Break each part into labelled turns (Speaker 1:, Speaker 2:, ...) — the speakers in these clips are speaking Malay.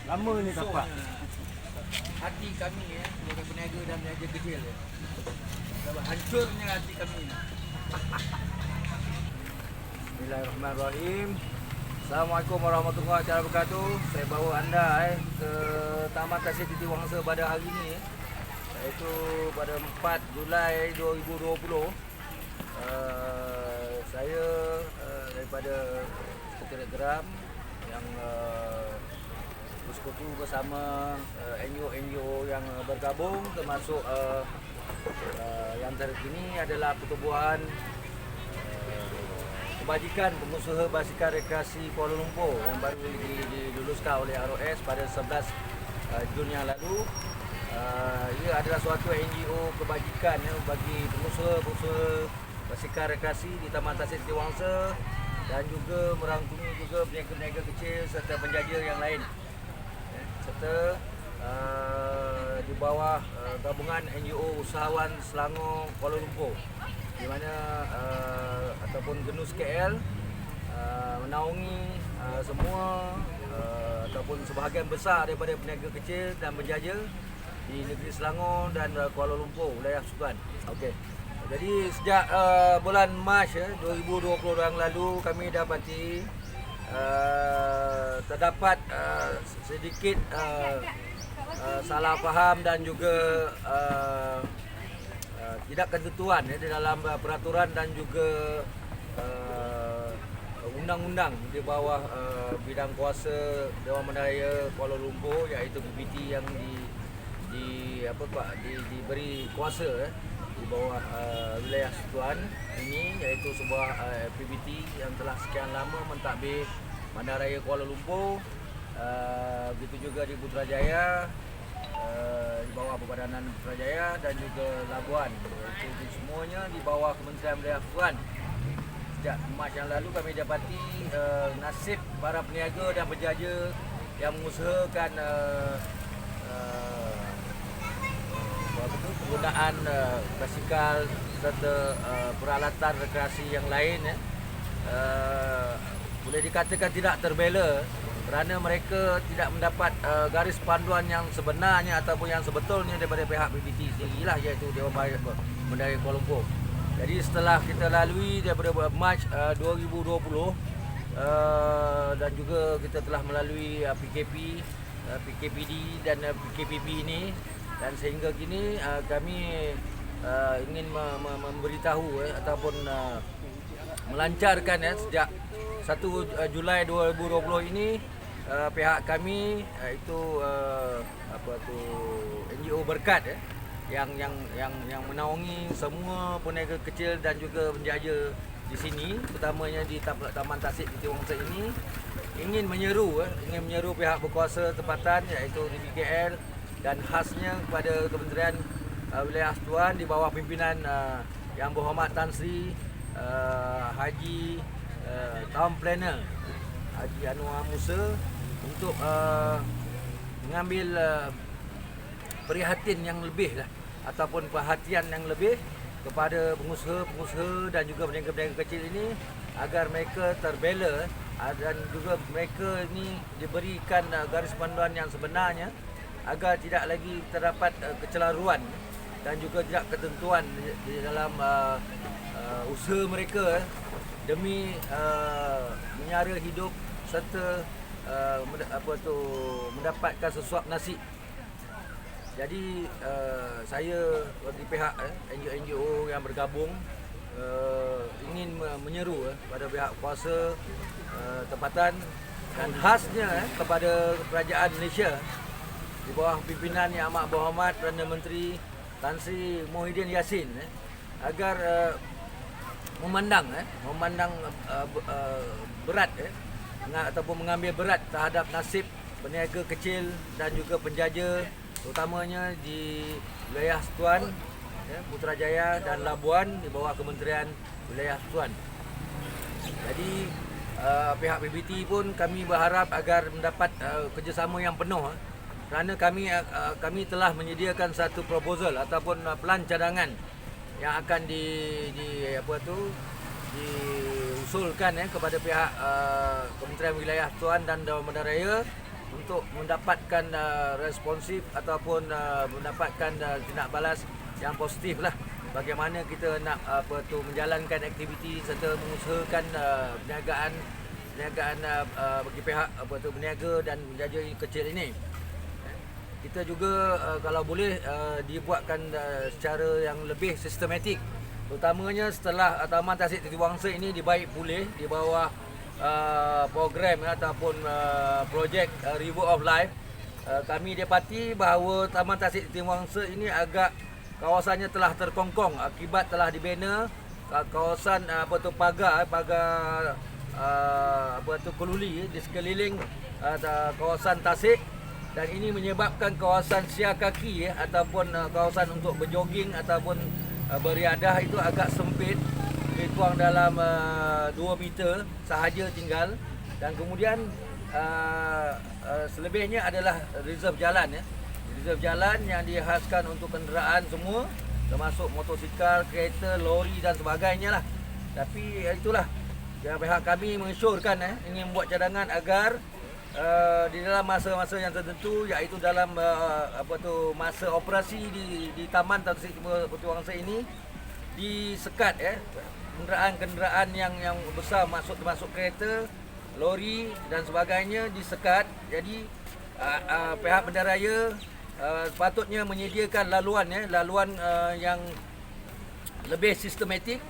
Speaker 1: Lama ni tapak.
Speaker 2: Hati kami sebagai peniaga dan peniaga kecil hancurnya hati kami.
Speaker 1: Bismillahirrahmanirrahim. Assalamualaikum warahmatullahi wabarakatuh. Saya bawa anda ke Taman Tasik Titi Wangsa pada hari ini, iaitu pada 4 Julai 2020. Saya daripada Sekretariat Geram yang bersekutu bersama NGO-NGO yang bergabung, termasuk yang terkini adalah Pertubuhan Kebajikan Pengusaha Basikal Rekreasi Kuala Lumpur yang baru diluluskan oleh ROS pada 11 Jun yang lalu. Ia adalah suatu NGO kebajikan bagi pengusaha-pengusaha basikal rekreasi di Taman Tasik Titi Wangsa dan juga merangkumi juga peniaga-peniaga kecil serta penjaja yang lain, serta di bawah gabungan NGO Usahawan Selangor Kuala Lumpur, di mana ataupun Genus KL menaungi semua ataupun sebahagian besar daripada peniaga kecil dan penjaja di negeri Selangor dan Kuala Lumpur, wilayah Sukan. Okey. Jadi sejak bulan Mac 2020 yang lalu kami dapati terdapat sedikit salah faham dan juga tidak ketentuan di dalam peraturan dan juga undang-undang di bawah bidang kuasa Dewan Mendaraya Kuala Lumpur, iaitu PBT yang diberi kuasa di bawah wilayah Tuan ini, iaitu sebuah PBT yang telah sekian lama mentadbir Bandaraya Kuala Lumpur. Begitu juga di Putrajaya, di bawah Perbadanan Putrajaya dan juga Labuan, itu semuanya di bawah Kementerian Wilayah Tuan. Sejak Mac yang lalu kami dapati nasib para peniaga dan penjaja yang mengusahakan penggunaan basikal serta peralatan rekreasi yang lain boleh dikatakan tidak terbela kerana mereka tidak mendapat garis panduan yang sebenarnya ataupun yang sebetulnya daripada pihak PBT sendirilah, iaitu Dewan Mendaraya Kuala Lumpur. Jadi setelah kita lalui daripada Mac 2020 dan juga kita telah melalui PKP, PKPD dan PKPB ini, dan sehingga kini kami ingin memberitahu ataupun melancarkan sejak 1 Julai 2020 ini pihak kami, iaitu NGO Berkat yang menaungi semua peniaga kecil dan juga penjaja di sini, terutamanya di Taman Tasik Titi Wangsa ini, ingin menyeru pihak berkuasa tempatan, iaitu DBKL, dan khasnya kepada Kementerian Wilayah Tuan di bawah pimpinan Yang Berhormat Tan Sri Haji Town Planner Haji Anwar Musa untuk mengambil prihatin yang lebih ataupun perhatian yang lebih kepada pengusaha-pengusaha dan juga peniaga-peniaga kecil ini, agar mereka terbela dan juga mereka ini diberikan garis panduan yang sebenarnya, agar tidak lagi terdapat kecelaruan dan juga tidak ketentuan di dalam usaha mereka demi menyara hidup serta mendapatkan sesuap nasi. Jadi saya di pihak NGO yang bergabung ingin menyeru pada pihak kuasa tempatan dan khasnya kepada Kerajaan Malaysia di bawah pimpinan Yang Amat Berhormat Perdana Menteri Tan Sri Muhyiddin Yassin, agar memandang berat ataupun mengambil berat terhadap nasib peniaga kecil dan juga penjaja, terutamanya di wilayah Tuan, Putrajaya dan Labuan di bawah Kementerian Wilayah Tuan. Jadi pihak PBT pun kami berharap agar mendapat kerjasama yang penuh, kerana kami telah menyediakan satu proposal ataupun pelan cadangan yang akan diusulkan kepada pihak Kementerian Wilayah Tuan dan Dewan Mendaraya untuk mendapatkan responsif ataupun mendapatkan tindak balas yang positif lah. Bagaimana kita nak menjalankan aktiviti serta mengusahakan perniagaan bagi pihak berniaga dan penjaja kecil ini. Kita juga kalau boleh dibuatkan secara yang lebih sistematik, terutamanya setelah Taman Tasik Setiawangsa ini dibaik pulih di bawah program ataupun projek River of Life. Kami dapati bahawa Taman Tasik Setiawangsa ini agak kawasannya telah terkongkong akibat telah dibina kawasan pagar keluli di sekeliling kawasan Tasik, dan ini menyebabkan kawasan siakaki ataupun kawasan untuk berjoging ataupun beriadah itu agak sempit, lebih kurang dalam 2 meter sahaja tinggal, dan kemudian selebihnya adalah reserve jalan ya. Reserve jalan yang dihaskan untuk kenderaan semua, termasuk motosikal, kereta, lori dan sebagainya lah. Tapi itulah pihak kami mengesyorkan ingin membuat cadangan agar di dalam masa-masa yang tertentu, iaitu dalam masa operasi di Taman Tasik Setiawangsa ini disekat kenderaan-kenderaan yang besar termasuk kereta, lori dan sebagainya disekat. Jadi pihak bandaraya sepatutnya menyediakan laluan yang lebih sistematik,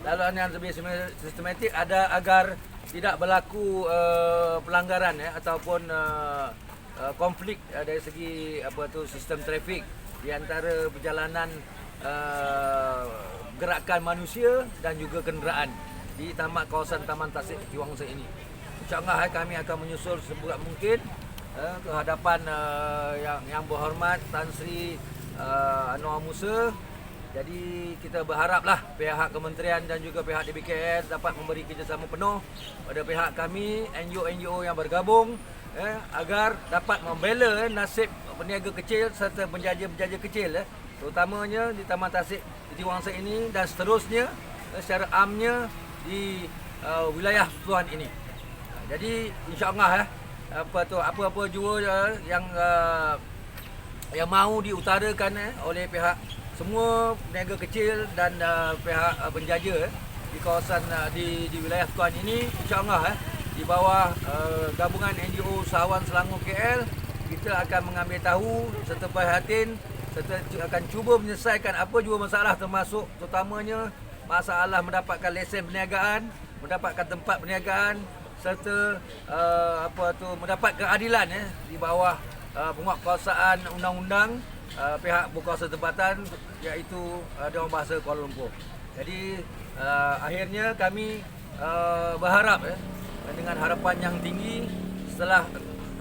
Speaker 1: laluan yang lebih sistematik agar tidak berlaku pelanggaran ataupun konflik dari segi sistem trafik di antara perjalanan gerakan manusia dan juga kenderaan di kawasan Taman Tasik Setiawangsa ini. InsyaAllah kami akan menyusul seberat mungkin ke hadapan yang berhormat Tan Sri Anwar Musa. Jadi kita berharaplah pihak kementerian dan juga pihak DBKS dapat memberi kerjasama penuh pada pihak kami, NGO-NGO yang bergabung agar dapat membela nasib peniaga kecil serta penjaja-penjaja kecil, terutamanya di Taman Tasik Setiawangsa ini dan seterusnya secara amnya di wilayah Tuan ini. Jadi insya-Allah apa-apa jua yang mahu diutarakan oleh pihak semua peniaga kecil dan pihak penjaja di kawasan di wilayah Tuan ini, insya-Allah di bawah gabungan NGO Usahawan Selangor KL, kita akan mengambil tahu serta prihatin serta akan cuba menyelesaikan apa jua masalah, termasuk terutamanya masalah mendapatkan lesen perniagaan, mendapatkan tempat perniagaan serta mendapat keadilan di bawah penguatkuasaan undang-undang pihak berkuasa tempatan, iaitu Dewan Bahasa Kuala Lumpur. Jadi akhirnya kami berharap dengan harapan yang tinggi setelah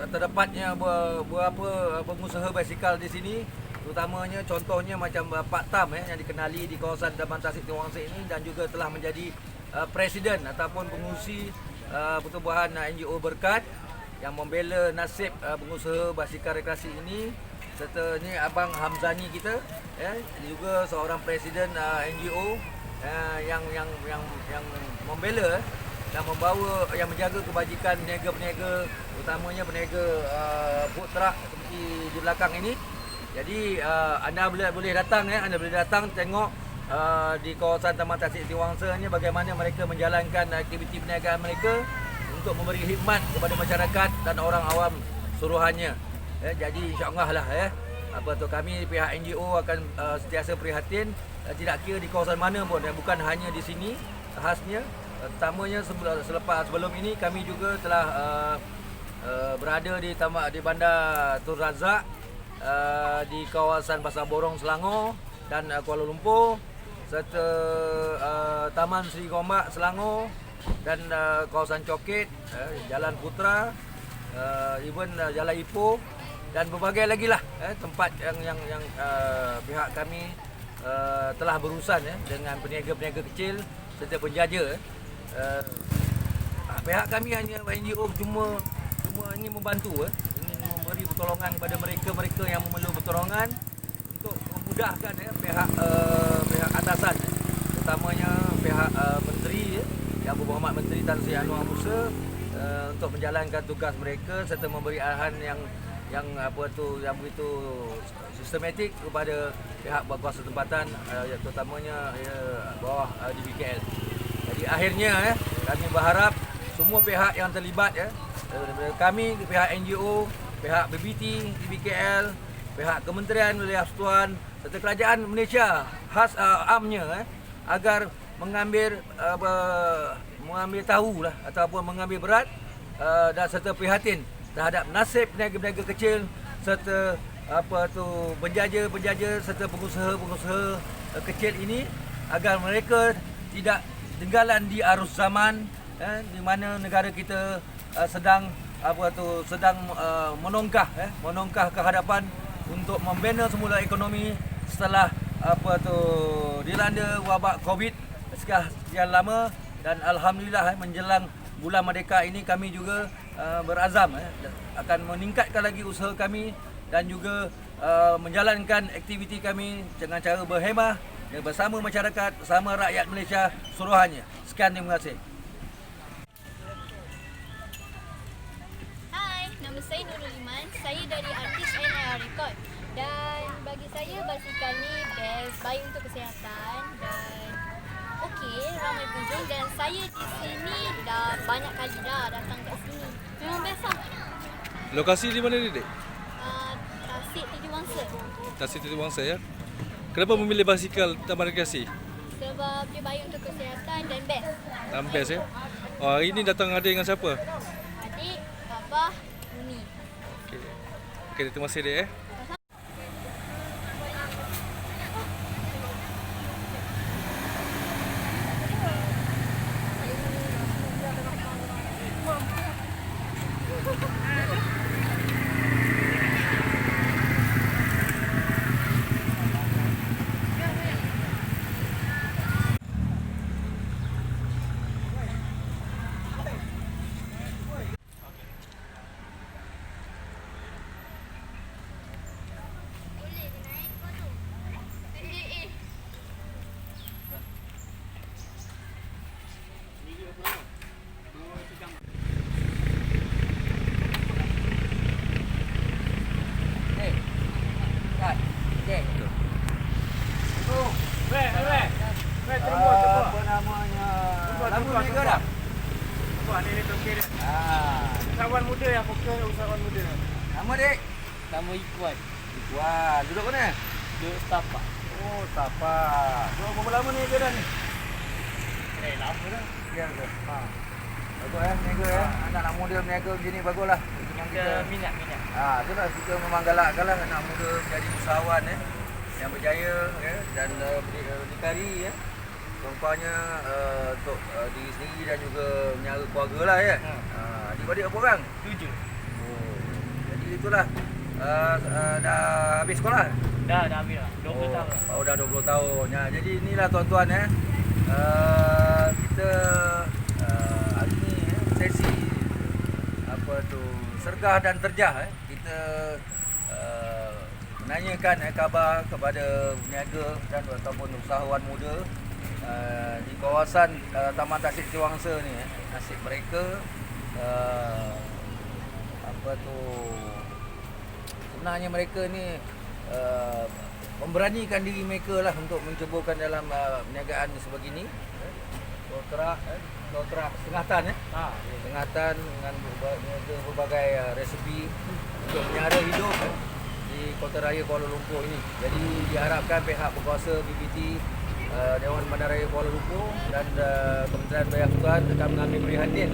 Speaker 1: terdapatnya beberapa pengusaha basikal di sini, terutamanya contohnya macam Pak Tam yang dikenali di kawasan Taman Tasik Setiawangsa ini dan juga telah menjadi presiden ataupun pengurusi pertubuhan NGO Berkat yang membela nasib pengusaha basikal rekreasi ini, serta ni Abang Hamzani kita juga seorang presiden NGO yang membela dan membawa yang menjaga kebajikan peniaga-peniaga, utamanya peniaga food truck seperti di belakang ini. Jadi anda boleh datang anda boleh datang tengok di kawasan Taman Tasik Setiawangsa ni bagaimana mereka menjalankan aktiviti perniagaan mereka untuk memberi khidmat kepada masyarakat dan orang awam suruhannya. Jadi insya-Allah lah kami pihak NGO akan sentiasa prihatin, tidak kira di kawasan mana pun, bukan hanya di sini khasnya. Terutamanya sebelum ini kami juga telah berada di Bandar Tun Razak, di kawasan Pasar Borong Selangor dan Kuala Lumpur, serta Taman Seri Gombak Selangor dan kawasan Coket, Jalan Putra, even Jalan Ipoh dan berbagai lagi lah tempat yang pihak kami telah berurusan dengan peniaga-peniaga kecil serta penjaja. Pihak kami hanya NGO cuma ingin membantu, ingin memberi pertolongan kepada mereka yang memerlukan pertolongan untuk memudahkan pihak atasan, terutamanya pihak menteri yang berhormat Menteri Tan Sri Anwar Musa, untuk menjalankan tugas mereka serta memberi arahan yang begitu sistematik kepada pihak berkuasa tempatan, terutamanya bawah DBKL. Jadi akhirnya kami berharap semua pihak yang terlibat, daripada kami, pihak NGO, pihak BBT, DBKL, pihak Kementerian Wilayah Persekutuan serta Kerajaan Malaysia khas amnya, agar mengambil tahu lah ataupun mengambil berat dan serta prihatin terhadap nasib peniaga-peniaga kecil serta penjaja-penjaja serta pengusaha-pengusaha kecil ini, agar mereka tidak tinggalan di arus zaman, di mana negara kita sedang menongkah ke hadapan untuk membina semula ekonomi setelah dilanda wabak Covid sekian lama. Dan alhamdulillah menjelang bulan Merdeka ini kami juga berazam akan meningkatkan lagi usaha kami dan juga menjalankan aktiviti kami dengan cara berhemah bersama masyarakat, bersama rakyat Malaysia seluruhannya. Sekian, terima kasih.
Speaker 3: Hai, nama saya Nurul Iman. Saya dari artis NIR Record. Dan bagi saya basikal ni best, baik untuk kesihatan dan okey, ramai pengunjung. Dan saya di sini dah banyak kali dah datang kat sini. Memang best lah.
Speaker 4: Lokasi di mana ni, Dek?
Speaker 3: Tasik Tujuh Wangsa.
Speaker 4: Tasik Tujuh Wangsa, ya. Kenapa memilih basikal taman rekreasi?
Speaker 3: Sebab dia baik untuk kesihatan dan best.
Speaker 4: Dan best, ya. Oh, hari ni datang ada dengan siapa?
Speaker 3: Adik, Abah, Umi.
Speaker 4: Okey. Okey, terima kasih, Dek,
Speaker 1: Apa namanya? Lampu niaga dah?
Speaker 2: Ini tokey dia. Usahawan muda yang fokus usahawan muda.
Speaker 1: Nama dek?
Speaker 5: Nama Ikhwan.
Speaker 1: Wah, duduk mana?
Speaker 5: Duduk setapak.
Speaker 1: Oh, tapak. So, berapa lama niaga dah ni?
Speaker 5: Lama dah.
Speaker 1: Ya ke? Bagus niaga anak-anak muda berniaga macam ni baguslah. Memang
Speaker 5: Kita minat.
Speaker 1: itulah kita memang galakkanlah anak muda jadi usahawan yang berjaya dan berdikari contohnya untuk diri sendiri dan juga menyara keluarga lah adik-adik berapa orang?
Speaker 5: 7.
Speaker 1: Oh, jadi itulah dah habis sekolah?
Speaker 5: Dah habis dah. 20 tahun.
Speaker 1: Oh, dah 20 tahun. Ya, jadi inilah tuan-tuan kita hari ni sesi sergah dan terjah kita menanyakan khabar kepada peniaga dan ataupun usahawan muda di kawasan Taman Tasik Tujuh Wangsa ni. Nasib mereka sebenarnya mereka ni memberanikan diri mereka lah untuk menceburkan dalam perniagaan sebegini. Kontrak setengah tan setengah tan dengan berbagai resepi untuk menyara hidup di Kota Raya Kuala Lumpur ini. Jadi diharapkan pihak berkuasa BBT, Dewan Bandaraya Kuala Lumpur dan Kementerian Wilayah Persekutuan akan mengambil prihatin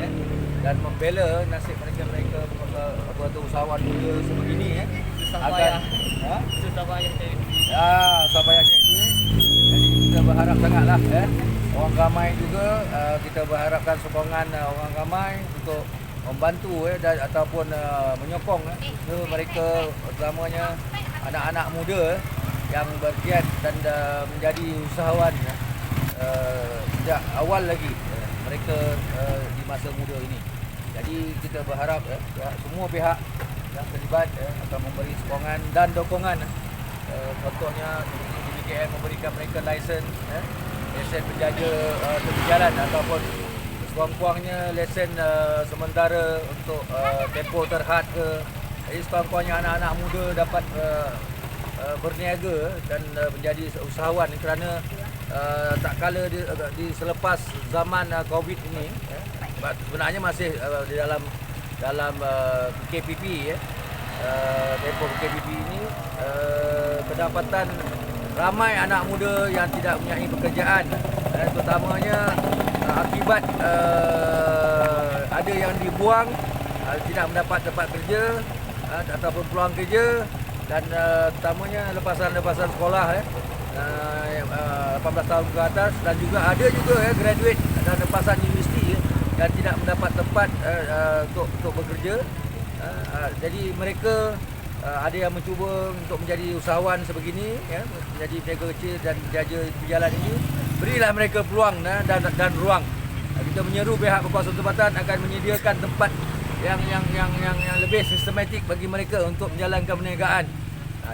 Speaker 1: dan membela nasib mereka usahawan muda sebegini agar
Speaker 5: Susah payah cari.
Speaker 1: susah payah cari duit. Jadi kita berharap sangatlah orang ramai juga, kita berharapkan sokongan orang ramai untuk membantu dan ataupun menyokong mereka, utamanya anak-anak muda yang bergiat dan menjadi usahawan sejak awal lagi mereka di masa muda ini. Jadi kita berharap semua pihak yang terlibat akan memberi sokongan dan dokongan. Contohnya DBKL memberikan mereka lesen penjaja tepi jalan ataupun sekurang-kurangnya lesen sementara untuk tempoh terhad ke. Jadi sekurang-kurangnya anak-anak muda dapat berniaga dan menjadi usahawan kerana tak kala di selepas zaman Covid ini sebenarnya masih di dalam KPP tempoh KPP ini kedapatan ramai anak muda yang tidak mempunyai pekerjaan terutamanya akibat ada yang dibuang tidak mendapat tempat kerja ataupun peluang kerja dan terutamanya lepasan sekolah 18 tahun ke atas dan juga ada juga graduate dan lepasan universiti dan tidak mendapat tempat untuk bekerja. Jadi mereka ada yang mencuba untuk menjadi usahawan sebegini menjadi peniaga kecil dan berjaya berjalan ini, berilah mereka peluang dan ruang. Kita menyeru pihak berkuasa tempatan akan menyediakan tempat yang lebih sistematik bagi mereka untuk menjalankan perniagaan.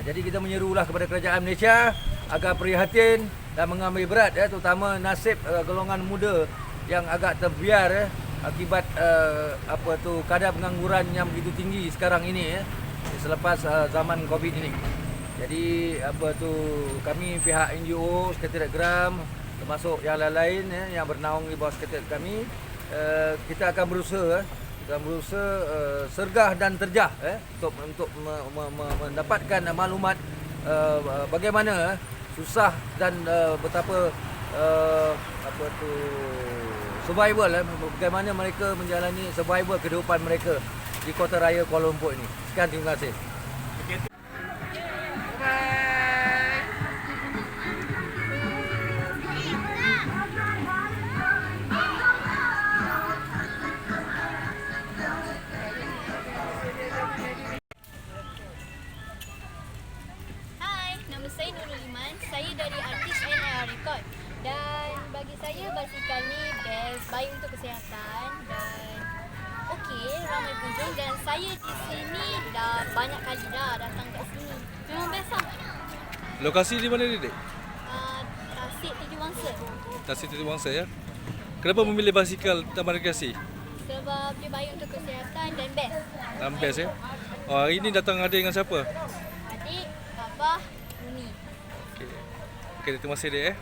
Speaker 1: Jadi kita menyerulah kepada kerajaan Malaysia agar prihatin dan mengambil berat terutama nasib golongan muda yang agak terbiar akibat kadar pengangguran yang begitu tinggi sekarang ini selepas zaman Covid ini. Jadi kami pihak NGO, Sekretariat Geram termasuk yang lain-lain yang bernaung di bawah sekretariat kami, kita akan berusaha sergah dan terjah untuk mendapatkan maklumat bagaimana susah dan betapa survival bagaimana mereka menjalani survival kehidupan mereka di Kota Raya Kuala Lumpur ini. Sekian, terima kasih.
Speaker 3: Hai, nama saya Nurul Iman. Saya dari Artis NIR Record. Dan bagi saya basikal ni best, baik untuk kesihatan dan okey, ramai pengunjung dan saya di sini dah banyak kali dah datang kat sini. Memang best lah.
Speaker 4: Lokasi di mana ni, Dek?
Speaker 3: Tasik Tujuh Wangsa.
Speaker 4: Tasik Tujuh Wangsa ya. Kenapa memilih basikal taman rekreasi?
Speaker 3: Sebab dia baik untuk kesihatan dan best.
Speaker 4: Best ya. Oh, hari ni datang ada dengan siapa?
Speaker 3: Adik, Abah, Umi.
Speaker 4: Okey, terima kasih, Dek.